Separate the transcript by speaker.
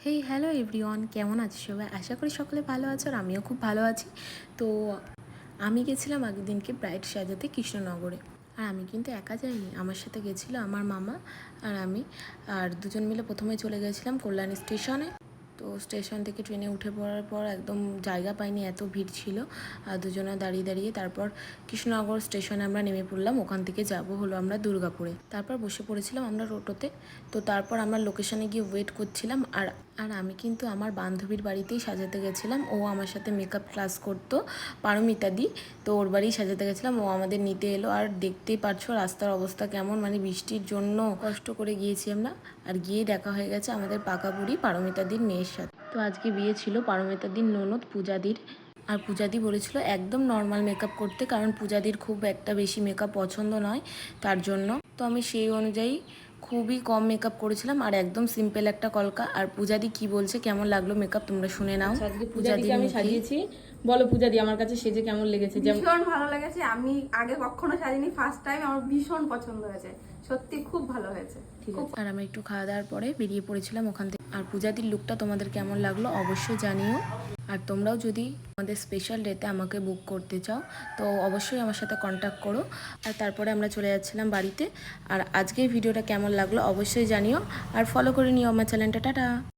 Speaker 1: Hey hello everyone, কেমন আছো সবাই? আশা করি সকলে ভালো আছো আর আমিও খুব ভালো আছি। তো আমি গেছিলাম আগের দিনকে ব্রাইড সাজাতে কৃষ্ণনগরে। আর আমি কিন্তু একা যাইনি, আমার সাথে গেছিলো আমার মামা আর আমি। আর দুজন মিলে প্রথমে চলে গেছিলাম কল্যাণী স্টেশনে। তো স্টেশন থেকে ট্রেনে উঠে পড়ার পর একদম জায়গা পাইনি, এত ভিড় ছিল। আর দুজনে দাঁড়িয়ে দাঁড়িয়ে তারপর কৃষ্ণনগর স্টেশনে আমরা নেমে পড়লাম। ওখান থেকে যাব হলো আমরা দুর্গাপুরে। তারপর বসে পড়েছিলাম আমরা টোটোতে। তো তারপর আমরা লোকেশনে গিয়ে ওয়েট করছিলাম। আর আর আমি কিন্তু আমার বান্ধবীর বাড়িতেই সাজাতে গেছিলাম। ও আমার সাথে মেকআপ ক্লাস করতো, পারমিতা দি। তো ওর বাড়িই সাজাতে গেছিলাম, ও আমাদের নিতে এলো। আর দেখতেই পারছো রাস্তার অবস্থা কেমন, মানে বৃষ্টির জন্য কষ্ট করে গিয়েছি আমরা। আর গিয়ে দেখা হয়ে গেছে আমাদের পাকা বুড়ি পারমিতাদির মেয়ের সাথে। তো আজকে বিয়ে ছিল পারমিতাদির ননদ পূজাদির। আর পূজাদি বলেছিল একদম নর্মাল মেকআপ করতে, কারণ পূজাদির খুব একটা বেশি মেকআপ পছন্দ নয় তার জন্য। তো আমি সেই অনুযায়ী খুবই কম মেকআপ করেছিলাম আর একদম সিম্পল একটা কলকা। আর পূজাদি কি বলছে, কেমন লাগলো মেকআপ তোমরা শুনে নাও।
Speaker 2: আজকে পূজাদিকে আমি সাজিয়েছি। বলো পূজাদি, আমার কাছে সেজে কেমন লেগেছে?
Speaker 3: ভীষণ ভালো লেগেছে। আমি আগে কখনো সাজিনি, ফার্স্ট টাইম। আমার ভীষণ পছন্দ হয়েছে, সত্যি খুব ভালো হয়েছে।
Speaker 1: ঠিক আছে। আর আমি একটু খাওয়া দাওয়ার পরে বেরিয়ে পড়েছিলাম ওখান থেকে। আর পূজাদির লুকটা তোমাদের কেমন লাগলো অবশ্যই জানিও। আর তোমরাও যদি আমাদের স্পেশাল ডেতে আমাকে বুক করতে চাও তো অবশ্যই আমার সাথে কন্ট্যাক্ট করো। আর তারপরে আমরা চলে যাচ্ছিলাম বাড়িতে। আর আজকের ভিডিওটা কেমন লাগলো অবশ্যই জানিও। আর ফলো করে নিও আমার চ্যানেলটা। টাটা।